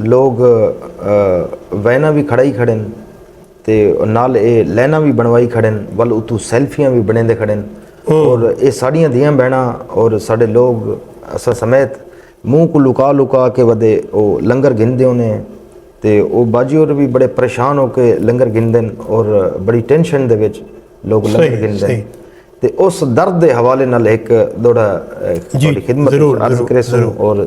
ਲੋਕ ਵੈਨਾਂ ਵੀ ਖੜਾ ਹੀ ਖੜੇ ਨੇ ਤੇ ਨਾਲ ਇਹ ਲਾਈਨਾਂ ਵੀ ਬਣਵਾਈ ਖੜੇ ਨੇ ਵੱਲ ਉਤੋਂ ਸੈਲਫੀਆਂ ਵੀ ਬਣਾਉਂਦੇ ਖੜੇ ਨੇ ਔਰ ਇਹ ਸਾਡੀਆਂ ਧੀਆਂ ਭੈਣਾਂ ਔਰ ਸਾਡੇ ਲੋਕ ਅਸਾਂ ਸਮੇਤ ਮੂੰਹ ਕੋ ਲੁਕਾ ਲੁਕਾ ਕੇ ਵਦੇ ਉਹ ਲੰਗਰ ਗਿਣਦੇ ਹੋਣੇ ਤੇ ਉਹ ਬਾਜੀ ਹੋਰ ਵੀ ਬੜੇ ਪਰੇਸ਼ਾਨ ਹੋ ਕੇ ਲੰਗਰ ਗਿਣਦੇ ਨੇ ਔਰ ਬੜੀ ਟੈਨਸ਼ਨ ਦੇ ਵਿੱਚ ਲੋਕ ਲੰਗਰ ਗਿਣਦੇ ਨੇ ਤੇ ਉਸ ਦਰਦ ਦੇ ਹਵਾਲੇ ਨਾਲ ਇੱਕ ਦੋੜਾ ਤੁਹਾਡੀ ਖਿਦਮਤ ਅਰਜ਼ ਕਰੇ ਸੋ ਔਰ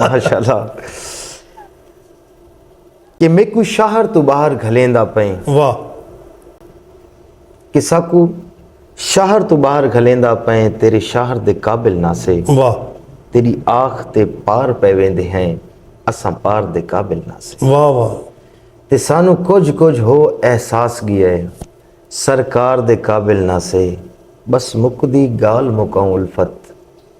ਮਾਸ਼ਾਅੱਲਾ ਕਿ ਮੈਂ ਕੋਈ ਸ਼ਹਿਰ ਤੋਂ ਬਾਹਰ ਘਲੇਂਦਾ ਪਈ ਵਾਹ ਕਿ ਸਾਕੂ ਸ਼ਹਿਰ ਤੋਂ ਬਾਹਰ ਘਲੇਂਦਾ ਪਏ ਤੇਰੇ ਸ਼ਹਿਰ ਦੇ ਕਾਬਿਲ ਨਾ ਸੇ ਵਾਹ ਤੇਰੀ ਆਖ ਤੇ ਪਾਰ ਪੈ ਵੇਂਦੇ ਹੈ ਅਸਾਂ ਪਾਰ ਦੇ ਕਾਬਿਲ ਨਾ ਸੇ ਵਾਹ ਵਾਹ ਤੇ ਸਾਨੂੰ ਕੁਝ ਹੋ ਅਹਿਸਾਸ ਗਿਆ ਹੈ ਸਰਕਾਰ ਦੇ ਕਾਬਿਲ ਨਾ ਸੇ ਬਸ ਮੁਕਦੀ ਗਾਲ ਮੁਕਾਉ ਉਲਫਤ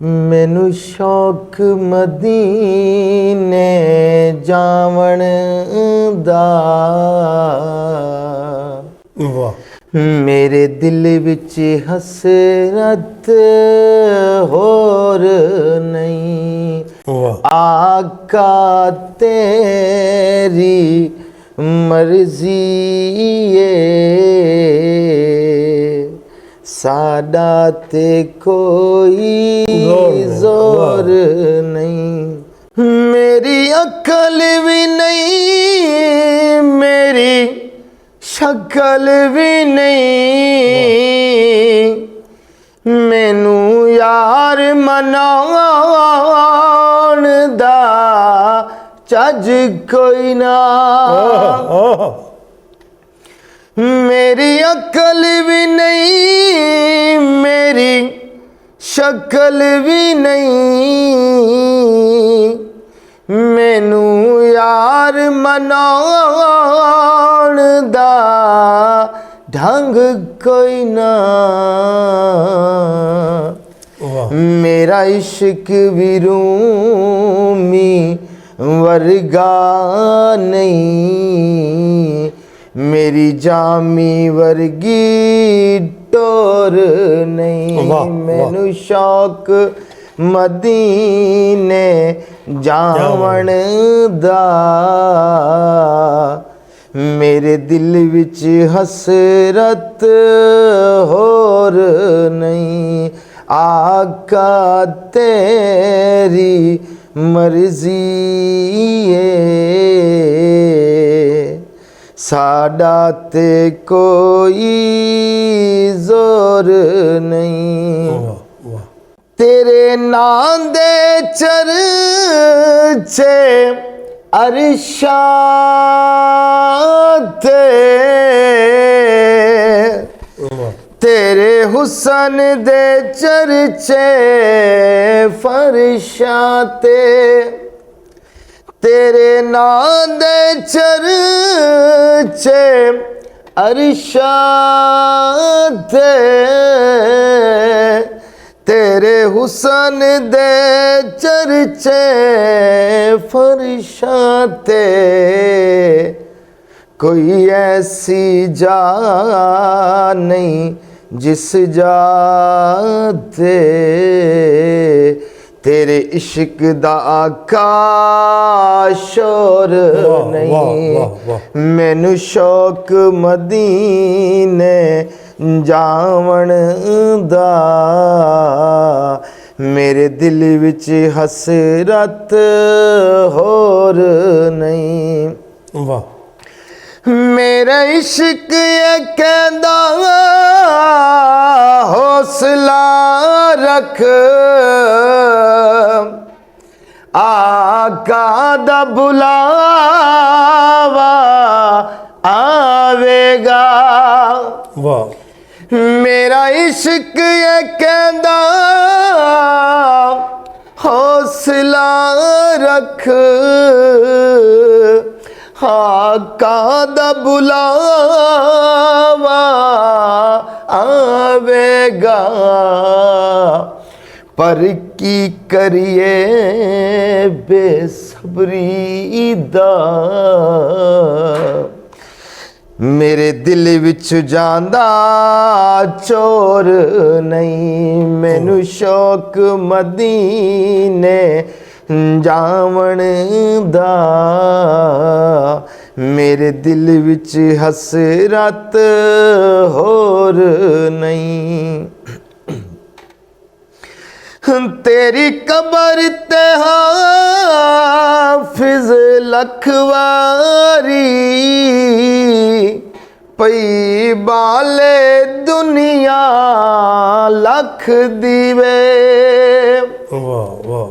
ਮੈਨੂੰ ਸ਼ੌਕ ਮਦੀਨੇ ਜਾਵਣ ਦਾ। ਵਾਹ ਮੇਰੇ ਦਿਲ ਵਿੱਚ ਹਸਰਤ ਹੋਰ ਨਹੀਂ। ਵਾਹ ਆਕਾ ਤੇਰੀ ਮਰਜ਼ੀ ਏ, ਸਾਡਾ ਤੇ ਕੋਈ ਜ਼ੋਰ ਨਹੀਂ। ਮੇਰੀ ਅਕਲ ਵੀ ਨਹੀਂ, ਮੇਰੀ ਸ਼ਕਲ ਵੀ ਨਹੀਂ, ਮੈਨੂੰ ਯਾਰ ਮਨਾਉਣ ਦਾ ਚੱਜ ਕੋਈ ਨਾ। ਮੇਰੀ ਅਕਲ ਵੀ ਨਹੀਂ, ਮੇਰੀ ਸ਼ਕਲ ਵੀ ਨਹੀਂ, ਮੈਨੂੰ ਯਾਰ ਮਨਾਉਣ ਦਾ ਢੰਗ ਕੋਈ ਨਾ। ਮੇਰਾ ਇਸ਼ਕ ਵੀ ਰੂਮੀ ਵਰਗਾ ਨਹੀਂ, ਮੇਰੀ ਜਾਮੀ ਵਰਗੀ ਟੋਰ ਨਹੀਂ। ਮੈਨੂੰ ਸ਼ੌਕ ਮਦੀਨੇ ਜਾਵਣ ਦਾ, ਮੇਰੇ ਦਿਲ ਵਿੱਚ ਹਸਰਤ ਹੋਰ ਨਹੀਂ। ਆਕਾ ਤੇਰੀ ਮਰਜ਼ੀ ਏ, ਸਾਡਾ ਤੇ ਕੋਈ ਜ਼ੋਰ ਨਹੀਂ। ਤੇਰੇ ਨਾਂ ਦੇ ਚਰਚੇ ਅਰਸ਼ਾਂ ਤੇ, ਤੇਰੇ ਹੁਸਨ ਦੇ ਚਰਚੇ ਫਰਸ਼ਾਂ ਤੇ, ਤੇਰੇ ਨਾਂ ਦੇ ਚਰਚੇ ਅਰਸ਼ਾਂ ਤੇ, ਤੇਰੇ ਹੁਸਨ ਦੇ ਚਰਚੇ ਫਰਸ਼ਾਂ ਤੇ। ਕੋਈ ਐਸੀ ਜਾ ਨਹੀਂ ਜਿਸ ਜਾ ਤੇ ਤੇਰੇ ਇਸ਼ਕ ਦਾ ਆਕਾਸ਼ ਸ਼ੋਰ ਨਹੀਂ। ਮੈਨੂੰ ਸ਼ੌਕ ਮਦੀਨੇ ਜਾਵਣ ਦਾ, ਮੇਰੇ ਦਿਲ ਵਿੱਚ ਹਸਰਤ ਹੋਰ ਨਹੀਂ। ਵਾਹ ਮੇਰਾ ਇਸ਼ਕ ਇਹ ਕਹਿੰਦਾ ਹੌਸਲਾ ਰੱਖ, ਆਕਾ ਦਾ ਬੁਲਾਵਾ ਆਵੇਗਾ। ਵਾਹ ਮੇਰਾ ਇਸ਼ਕ ਇਹ ਕਹਿੰਦਾ ਹੌਸਲਾ ਰੱਖ, ਆਕਾ ਦਾ ਬੁਲਾਵਾ ਆਵੇਗਾ। ਪਰ ਕੀ ਕਰੀਏ ਬੇਸਬਰੀ ਦਾ, ਮੇਰੇ ਦਿਲ ਵਿੱਚ ਜਾਂਦਾ ਚੋਰ ਨਹੀਂ। ਮੈਨੂੰ ਸ਼ੌਕ ਮਦੀਨੇ ਜਾਵਣ ਦਾ, ਮੇਰੇ ਦਿਲ ਵਿੱਚ ਹਸਰਤ ਹੋਰ ਨਹੀਂ। ਤੇਰੀ ਕਬਰ ਤੇ ਹਾਫਿਜ਼ ਲਖਵਾਰੀ, ਪਈ ਬਾਲੇ ਦੁਨੀਆ ਲੱਖ ਦੀਵੇ। ਵਾਹ ਵਾਹ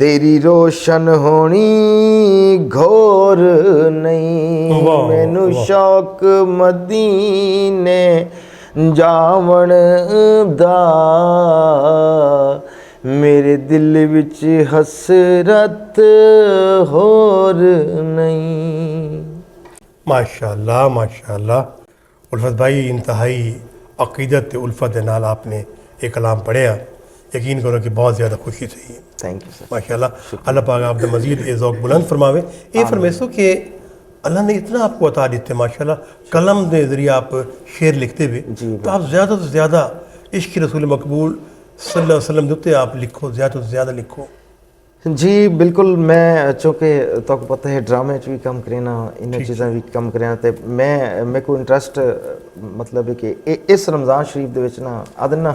تیری روشن ہونی گھور نہیں واہ، مینو واہ۔ شوق مدینے جاون دا میرے دل وچ حسرت ہور نہیں. ماشاءاللہ ماشاءاللہ. الفت بھائی انتہائی عقیدت الفت دے نال آپ نے ایک کلام پڑھیا. یقین کرو کہ بہت زیادہ خوشی تھی. Thank you sir. ماشاءاللہ. اللہ پاک آپ نے مزید اے ذوق بلند فرماوے. یہ فرمیسو کہ اللہ نے اتنا آپ کو عطا دیتے ماشاءاللہ. قلم کے ذریعے آپ شعر لکھتے ہوئے تو آپ زیادہ سے زیادہ عشق رسول مقبول صلی اللہ علیہ وسلم دیتے آپ لکھو، زیادہ سے زیادہ لکھو. جی بالکل. میں چونکہ تو کو پتہ ہے ڈرامے چ بھی کم کرینا ان چیزاں بھی کم کرینا تے میں کو انٹرسٹ مطلب ہے کہ اس رمضان شریف دے وچ نا ادنا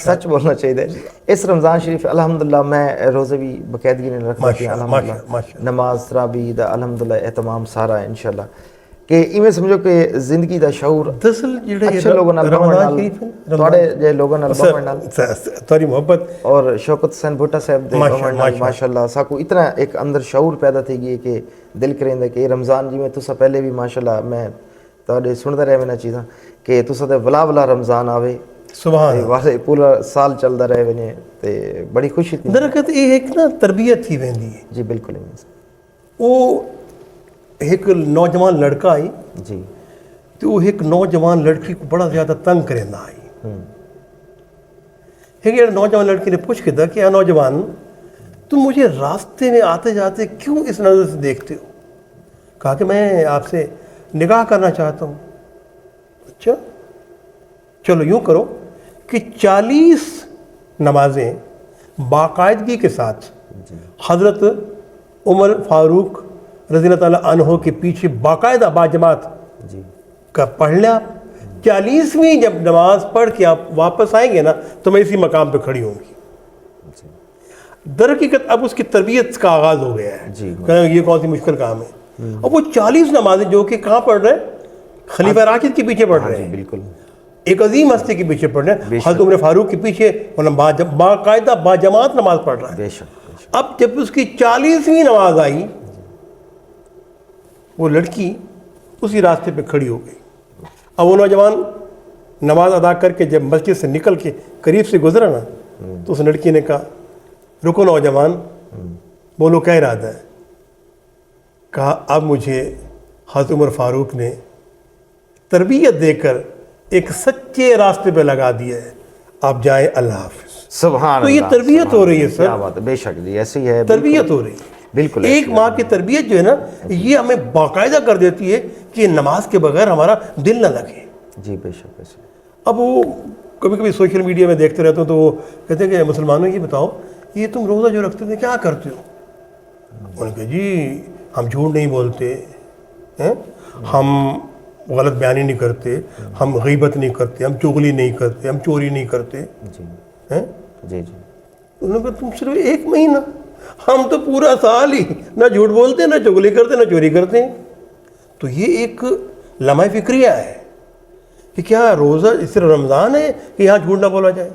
سچ بولنا چاہیے. اس رمضان شریف الحمدللہ میں روزے بھی باقاعدگی نے رکھنا ہے الحمدللہ. نماز تراویح دا الحمدللہ اہتمام سارا انشاءاللہ کہ ایویں سمجھو کہ زندگی دا شعور دراصل جڑا اچھے لوگوں نال رمضان شریف ہے تواڈے جے لوگوں نال بہن نال تاری محبت اور شوکت حسین بھٹا صاحب دے بہن نال ماشاءاللہ ساکو اتنا ایک اندر شعور پیدا تھی گئی کہ دل کریندا کہ رمضان جی میں تسا پہلے بھی ماشاءاللہ میں تواڈے سندا رہے میں چیزاں کہ تسا تے ولا رمضان آوے سبحان واسے پورا سال چلدا رہے ونے تے بڑی خوشی تھی. درکت یہ ایک نا تربیت تھی ویندی ہے. جی بالکل. وہ ایک نوجوان لڑکا آئی جی تو وہ ایک نوجوان لڑکی کو بڑا زیادہ تنگ کرنا آئی. ایک نوجوان لڑکی نے پوچھ کے تھا کہ نوجوان تم مجھے راستے میں آتے جاتے کیوں اس نظر سے دیکھتے ہو؟ کہا کہ میں آپ سے نکاح کرنا چاہتا ہوں. اچھا چلو یوں کرو کہ 40 نمازیں باقاعدگی کے ساتھ حضرت عمر فاروق رضی اللہ تعالیٰ عنہ کے پیچھے باقاعدہ باجماعت کا پڑھ لیں. آپ 40ویں جب نماز پڑھ کے آپ واپس آئیں گے نا تو میں اسی مقام پہ کھڑی ہوں گی. در حقیقت اب اس کی تربیت کا آغاز ہو گیا ہے. یہ کون سی مشکل کام ہے. اب وہ 40 نمازیں جو کہ کہاں پڑھ رہے ہیں؟ خلیفہ راشد کے پیچھے پڑھ رہے ہیں. بالکل ایک عظیم ہستی کے پیچھے پڑھ رہے ہیں. حضرت عمر فاروق کے پیچھے باقاعدہ باجماعت نماز پڑھ رہا ہے. اب جب اس کی 40ویں نماز آئی وہ لڑکی اسی راستے پہ کھڑی ہو گئی. اب وہ نوجوان نماز ادا کر کے جب مسجد سے نکل کے قریب سے گزرا نا تو اس لڑکی نے کہا رکو نوجوان بولو کیا ارادہ ہے؟ کہا اب مجھے حضرت عمر فاروق نے تربیت دے کر ایک سچے راستے پہ لگا دیا ہے, آپ جائیں اللہ حافظ. سبحان تو یہ تربیت ہو رہی ہے سر. کیا بات ہے, بے شک جی ایسے ہی ہے, تربیت ہو رہی ہے. بالکل ایک ماں کی تربیت جو ہے نا یہ ہمیں باقاعدہ کر دیتی ہے کہ نماز کے بغیر ہمارا دل نہ لگے. جی بے شک بے شک. اب وہ کبھی کبھی سوشل میڈیا میں دیکھتے رہتا ہوں تو وہ کہتے ہیں کہ مسلمانوں یہ بتاؤ یہ تم روزہ جو رکھتے تھے کیا کرتے ہو؟ انہوں نے کہا جی ہم جھوٹ نہیں بولتے, ہم غلط بیانی نہیں کرتے, ہم غیبت نہیں کرتے, ہم چغلی نہیں کرتے, ہم چوری نہیں کرتے. جی جی جی. انہوں نے کہا تم صرف 1 مہینہ, ہم تو پورا سال ہی نہ جھوٹ بولتے نہ چغلی کرتے نہ چوری کرتے ہیں. تو یہ ایک لمحہ فکریہ ہے کہ کیا روزہ صرف رمضان ہے کہ یہاں جھوٹ نہ بولا جائے؟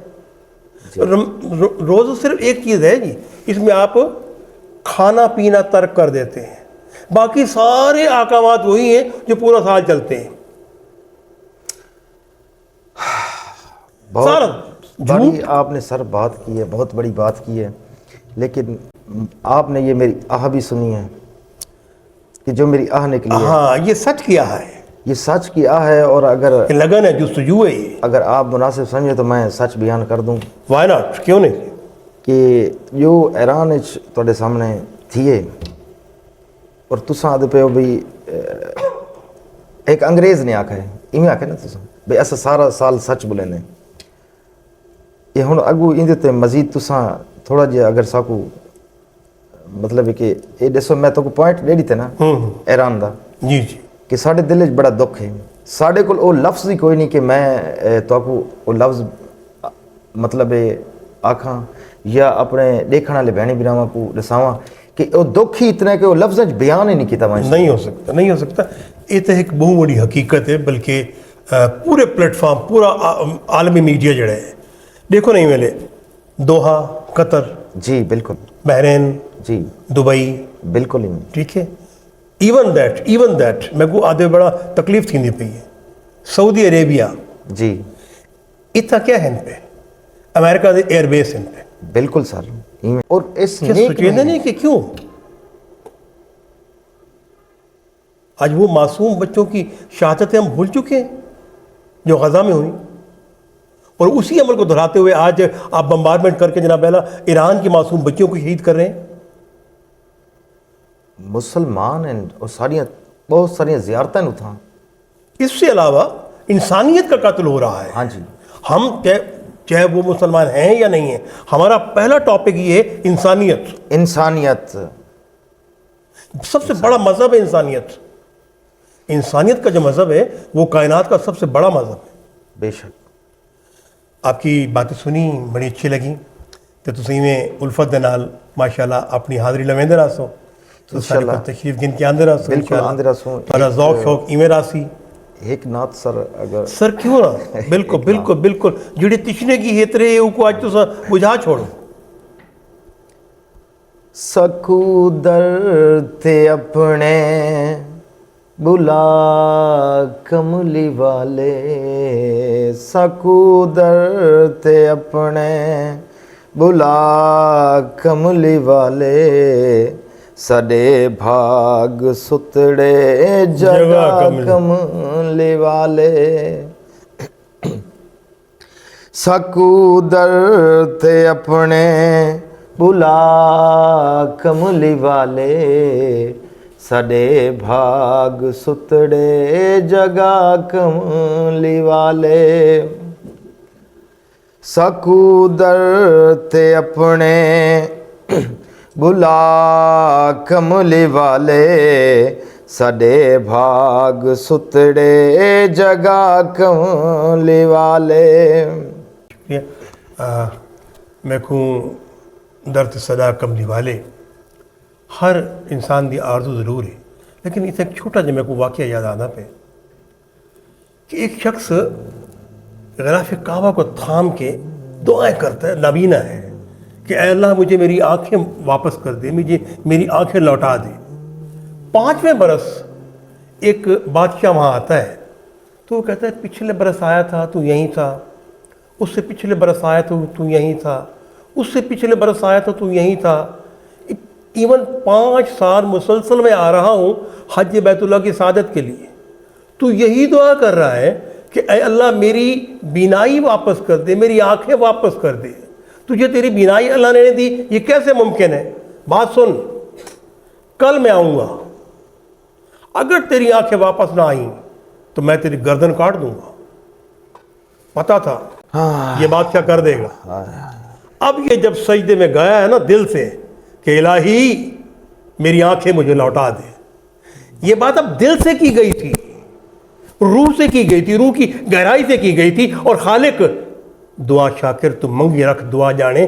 روزہ صرف ایک چیز ہے جی, اس میں آپ کھانا پینا ترک کر دیتے ہیں, باقی سارے احکامات وہی ہیں جو پورا سال چلتے ہیں. بہت بڑی آپ نے سر بات کی ہے, بہت بڑی بات کی ہے, لیکن آپ نے یہ میری آہ بھی سنی ہے کہ جو میری آہ نکلی ہے. ہاں یہ سچ کیا ہے, یہ سچ کی آہ ہے, اور اگر لگن ہے جستجو ہے, یہ اگر آپ مناسب سمجھے تو میں سچ بیان کر دوں. وائی ناٹ, کیوں نہیں. کہ جو ایران تواڈے سامنے تھیے اور تساں آدھے پہ بھی ایک انگریز نے آکھا ہے ایویں آکھے نا تساں بھئی اسا سارا سال سچ بولینے, یہ ہن اگو ایندے تے مزید تساں تھوڑا جہا اگر ساکو مطلب ہے کہ یہ دسو میں تو کو پوائنٹ دے دیتے نا ایران دا جی جی کہ ساڈے دل وچ بڑا دکھ ہے. ساڈے کول او لفظ ہی کوئی نہیں کہ میں تو کو او لفظ مطلب آکھاں یا اپنے دیکھنے والے بہنی براواں کو دساواں کہ وہ دکھ ہی اتنا ہے کہ وہ لفظ بیان ہی نہیں کیتا. نہیں ہو سکتا, نہیں ہو سکتا. یہ تو ایک بہت بڑی حقیقت ہے, بلکہ پورے پلیٹ فارم پورا عالمی میڈیا جڑا ہے دیکھو نہیں ملے دوحہ قطر جی بالکل بحرین، جی دبئی، بالکل ہی ٹھیک ہے. ایون دیٹ میں کو آدھے بڑا تکلیف تھی نہیں پئی ہے. سعودی عربیہ جی اتنا کیا ہے ان پہ، امریکہ دے ایئر بیس ان پہ بالکل سر. اور اس کیا نیک سوچے نہیں کہ کیوں آج وہ معصوم بچوں کی شہادتیں ہم بھول چکے ہیں جو غزہ میں ہوئی، اور اسی عمل کو دہراتے ہوئے آج آپ بمبارمنٹ کر کے جناب اعلیٰ ایران کی معصوم بچیوں کو شہید کر رہے ہیں. مسلمان ہیں اور بہت ساری زیارتیں تھا. اس سے علاوہ انسانیت کا قتل ہو رہا ہے. ہاں جی ہم چاہے وہ مسلمان ہیں یا نہیں ہیں، ہمارا پہلا ٹاپک یہ ہے انسانیت. انسانیت سب سے بڑا مذہب ہے انسانیت. انسانیت کا جو مذہب ہے وہ کائنات کا سب سے بڑا مذہب ہے. بے شک. آپ کی باتیں سنی بڑی اچھی لگی تو تسی میں الفت دے نال ماشاءاللہ اپنی حاضری لویندے راسو تو سارے انشاءاللہ. پر تشریف گن کے آندے راسو بالکل آندے راسو. تھوڑا ذوق شوق ایویں راسی ایک نعت سر اگر سر کیوں نہ بالکل بالکل بالکل جڑی تشنے کی ہیترے کو آج تو بجھا چھوڑو. سکو در تے اپنے بلا کملی والے، سکو در تے اپنے بلا کملی والے، سڈے بھاگ ستڑے جگہ کملی والے. سکو در تے اپنے بلا کملی والے، سڈے بھاگ ستڑے جگہ کملی والے. سکو در تے اپنے بلا کملی والے، سڈے بھاگ ستڑے جگہ کملی والے. میں کو درد صدا کملی والے ہر انسان دی آرزو ضرور ہے، لیکن اسے ایک چھوٹا جا میں کو واقعہ یاد آنا پہ کہ ایک شخص غلاف کعبہ کو تھام کے دعائیں کرتا ہے، نابینا ہے کہ اے اللہ مجھے میری آنکھیں واپس کر دے، مجھے میری آنکھیں لوٹا دے. 5ویں برس ایک بادشاہ وہاں آتا ہے تو وہ کہتا ہے پچھلے برس آیا تھا تو یہیں تھا، اس سے پچھلے برس آیا تو یہیں تھا، اس سے پچھلے برس آیا تو یہیں تھا. ایون 5 سال مسلسل میں آ رہا ہوں حج بیت اللہ کی سعادت کے لیے، تو یہی دعا کر رہا ہے کہ اے اللہ میری بینائی واپس کر دے، میری آنکھیں واپس کر دے. تجھے تیری بینائی اللہ نے دی، یہ کیسے ممکن ہے؟ بات سن، کل میں آؤں گا، اگر تیری آنکھیں واپس نہ آئیں تو میں تیری گردن کاٹ دوں گا. پتا تھا یہ بادشاہ کر دے گا. اب یہ جب سجدے میں گیا ہے نا دل سے کہ الہی میری آنکھیں مجھے لوٹا دے، یہ بات اب دل سے کی گئی تھی، روح سے کی گئی تھی، روح کی گہرائی سے کی گئی تھی. اور خالق دعا شاکر تو منگی رکھ دعا جانے